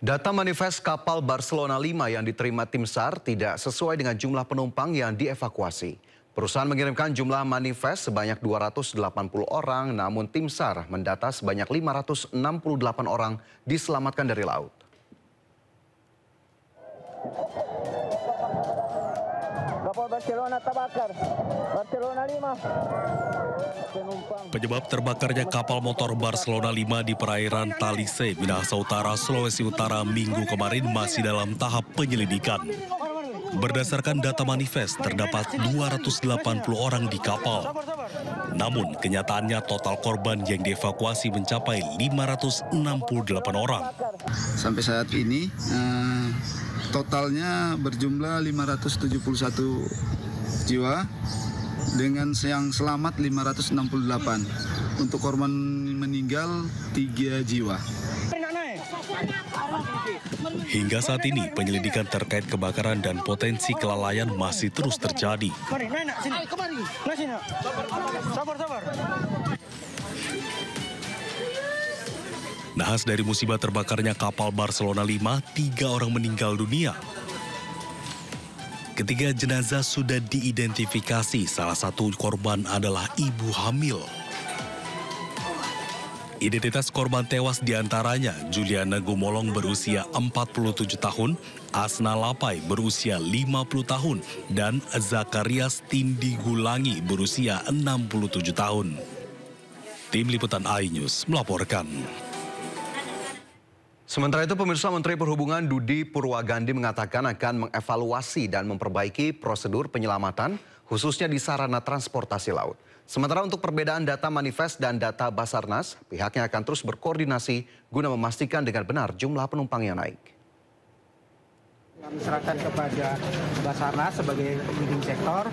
Data manifest kapal Barcelona 5 yang diterima tim SAR tidak sesuai dengan jumlah penumpang yang dievakuasi. Perusahaan mengirimkan jumlah manifest sebanyak 280 orang, namun tim SAR mendata sebanyak 568 orang diselamatkan dari laut. Kapal Barcelona terbakar. Barcelona 5. Penyebab terbakarnya kapal motor Barcelona 5 di perairan Talise, Minahasa Utara, Sulawesi Utara minggu kemarin masih dalam tahap penyelidikan. Berdasarkan data manifest, terdapat 280 orang di kapal. Namun, kenyataannya total korban yang dievakuasi mencapai 568 orang. Sampai saat ini, totalnya berjumlah 571 jiwa, dengan yang selamat 568. Untuk korban meninggal 3 jiwa. Hingga saat ini, penyelidikan terkait kebakaran dan potensi kelalaian masih terus terjadi. Nahas dari musibah terbakarnya kapal Barcelona 5, 3 orang meninggal dunia. Ketiga jenazah sudah diidentifikasi, salah satu korban adalah ibu hamil. Identitas korban tewas diantaranya Juliana Gumolong berusia 47 tahun, Asna Lapai berusia 50 tahun, dan Zakarias Tindi Gulangi berusia 67 tahun. Tim Liputan iNews melaporkan. Sementara itu, pemirsa, Menteri Perhubungan Dudi Purwagandi mengatakan akan mengevaluasi dan memperbaiki prosedur penyelamatan, khususnya di sarana transportasi laut. Sementara untuk perbedaan data manifest dan data Basarnas, pihaknya akan terus berkoordinasi guna memastikan dengan benar jumlah penumpang yang naik. Kami serahkan kepada Basarnas sebagai leading sektor,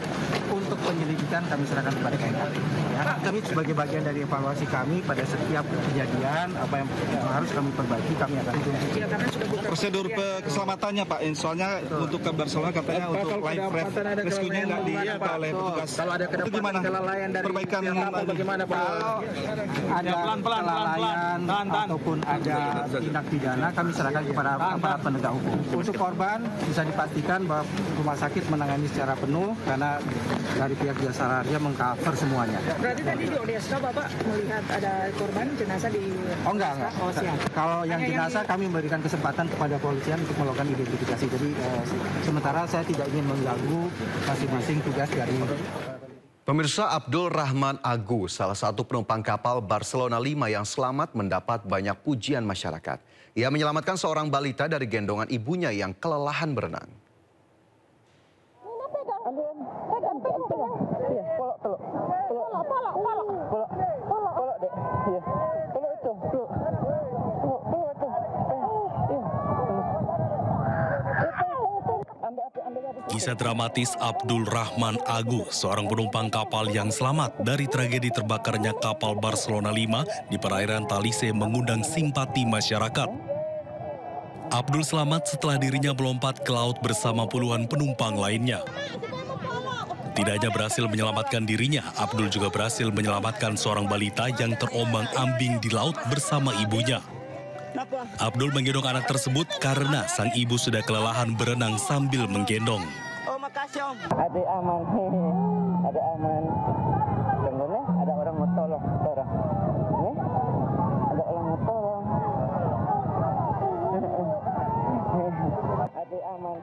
untuk penyelidikan kami serahkan kepada KNKT. Ya, kami sebagai bagian dari evaluasi kami pada setiap kejadian, apa yang harus kami perbaiki, kami akan Prosedur keselamatannya Pak, soalnya untuk ke Barcelona katanya untuk live rescue-nya nggak diapa oleh petugas. Kalau ada kelalaian dari perbaikan bagaimana Pak? Ada kelalaian ataupun ada tindak pidana, kami serahkan kepada aparat penegak hukum. Untuk korban bisa dipastikan bahwa rumah sakit menangani secara penuh karena dari pihak jasa marga mengcover semuanya. Berarti tadi di Odeska Bapak melihat ada korban jenazah di... Oh enggak. Oh, siap. Kalau yang jenazah kami memberikan kesempatan kepada polisian untuk melakukan identifikasi. Jadi sementara saya tidak ingin mengganggu masing-masing tugas dari... Pemirsa, Abdul Rahman Agu, salah satu penumpang kapal Barcelona 5 yang selamat, mendapat banyak pujian masyarakat. Ia menyelamatkan seorang balita dari gendongan ibunya yang kelelahan berenang. Kisah dramatis Abdul Rahman Agu, seorang penumpang kapal yang selamat dari tragedi terbakarnya kapal Barcelona 5 di perairan Talise, mengundang simpati masyarakat. Abdul selamat setelah dirinya melompat ke laut bersama puluhan penumpang lainnya. Tidak hanya berhasil menyelamatkan dirinya, Abdul juga berhasil menyelamatkan seorang balita yang terombang-ambing di laut bersama ibunya. Abdul menggendong anak tersebut karena sang ibu sudah kelelahan berenang sambil menggendong. Oh, makasih Om. Ada aman. Ada aman. Tunggulah, ada orang mau tolong. Ada orang mau tolong. Ada aman.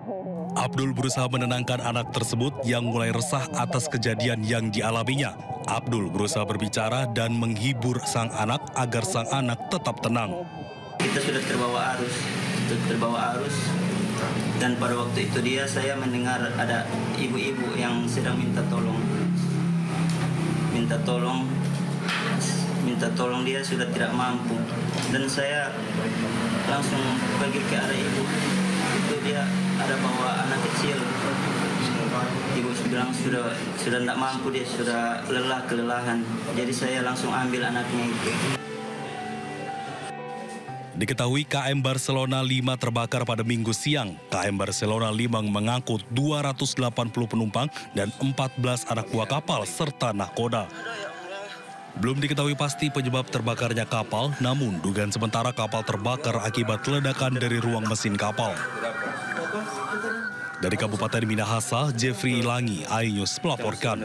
Abdul berusaha menenangkan anak tersebut yang mulai resah atas kejadian yang dialaminya. Abdul berusaha berbicara dan menghibur sang anak agar sang anak tetap tenang. Kita sudah terbawa arus, dan pada waktu itu saya mendengar ada ibu-ibu yang sedang minta tolong, dia sudah tidak mampu, dan saya langsung pergi ke arah ibu. Itu dia ada bawa anak kecil. Ibu bilang sudah tidak mampu, dia sudah kelelahan. Jadi saya langsung ambil anaknya itu. Diketahui KM Barcelona 5 terbakar pada Minggu siang. KM Barcelona 5 mengangkut 280 penumpang dan 14 anak buah kapal serta nahkoda. Belum diketahui pasti penyebab terbakarnya kapal, namun dugaan sementara kapal terbakar akibat ledakan dari ruang mesin kapal. Dari Kabupaten Minahasa, Jeffrey Ilangi, iNews melaporkan.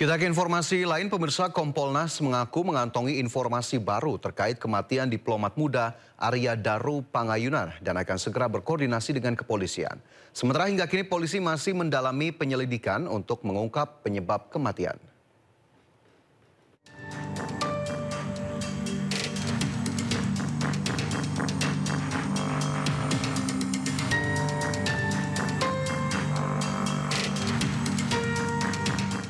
Kita ke informasi lain, pemirsa. Kompolnas mengaku mengantongi informasi baru terkait kematian diplomat muda Arya Daru Pangayunan dan akan segera berkoordinasi dengan kepolisian. Sementara hingga kini polisi masih mendalami penyelidikan untuk mengungkap penyebab kematian.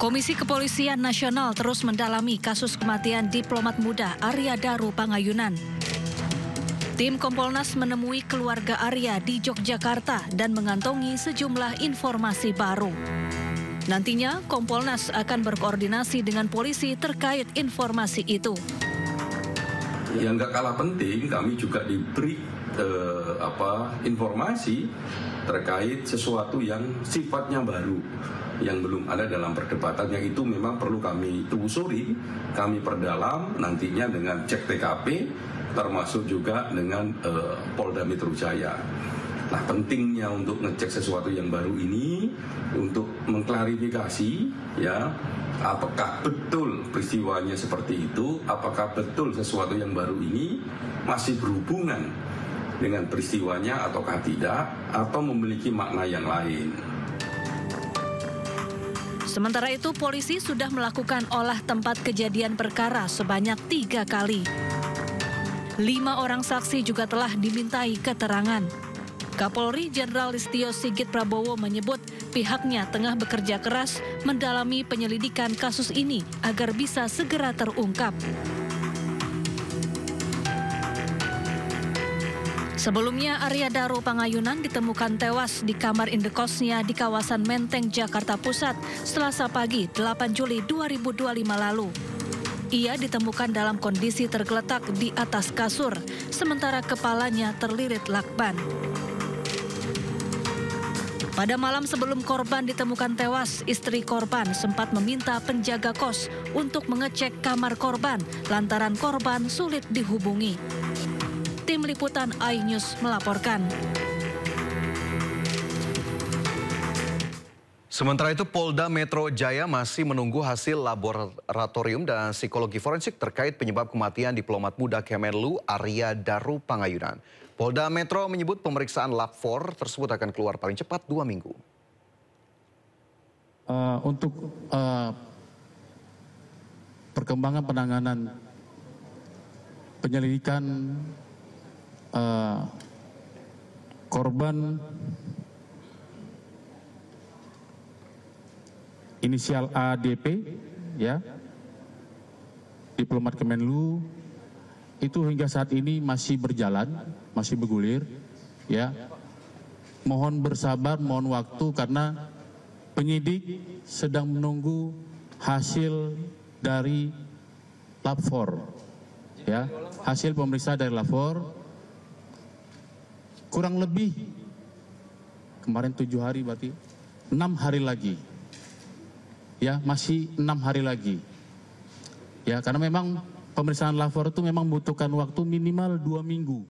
Komisi Kepolisian Nasional terus mendalami kasus kematian diplomat muda Arya Daru Pangayunan. Tim Kompolnas menemui keluarga Arya di Yogyakarta dan mengantongi sejumlah informasi baru. Nantinya Kompolnas akan berkoordinasi dengan polisi terkait informasi itu. Yang nggak kalah penting, kami juga diberi informasi terkait sesuatu yang sifatnya baru, yang belum ada dalam perdebatan, yang itu memang perlu kami telusuri, kami perdalam nantinya dengan cek TKP, termasuk juga dengan Polda Metro Jaya. Nah, pentingnya untuk ngecek sesuatu yang baru ini untuk mengklarifikasi, ya, apakah betul peristiwanya seperti itu, apakah betul sesuatu yang baru ini masih berhubungan dengan peristiwanya ataukah tidak, atau memiliki makna yang lain. Sementara itu, polisi sudah melakukan olah tempat kejadian perkara sebanyak 3 kali. 5 orang saksi juga telah dimintai keterangan. Kapolri Jenderal Listio Sigit Prabowo menyebut pihaknya tengah bekerja keras mendalami penyelidikan kasus ini agar bisa segera terungkap. Sebelumnya, Arya Daru Pangayunan ditemukan tewas di kamar indekosnya di kawasan Menteng, Jakarta Pusat, Selasa pagi 8 Juli 2025 lalu. Ia ditemukan dalam kondisi tergeletak di atas kasur, sementara kepalanya terlilit lakban. Pada malam sebelum korban ditemukan tewas, istri korban sempat meminta penjaga kos untuk mengecek kamar korban lantaran korban sulit dihubungi. Tim Liputan iNews melaporkan. Sementara itu, Polda Metro Jaya masih menunggu hasil laboratorium dan psikologi forensik terkait penyebab kematian diplomat muda Kemenlu Arya Daru Pangayunan. Polda Metro menyebut pemeriksaan lab 4 tersebut akan keluar paling cepat 2 minggu. Untuk perkembangan penanganan penyelidikan korban inisial ADP, ya, diplomat Kemenlu, itu hingga saat ini masih berjalan, masih bergulir, ya. Mohon bersabar, mohon waktu karena penyidik sedang menunggu hasil dari lab 4, ya, hasil pemeriksaan dari lab 4. Kurang lebih kemarin 7 hari, berarti 6 hari lagi, ya, masih 6 hari lagi, ya, karena memang pemeriksaan lab 4 itu memang membutuhkan waktu minimal 2 minggu.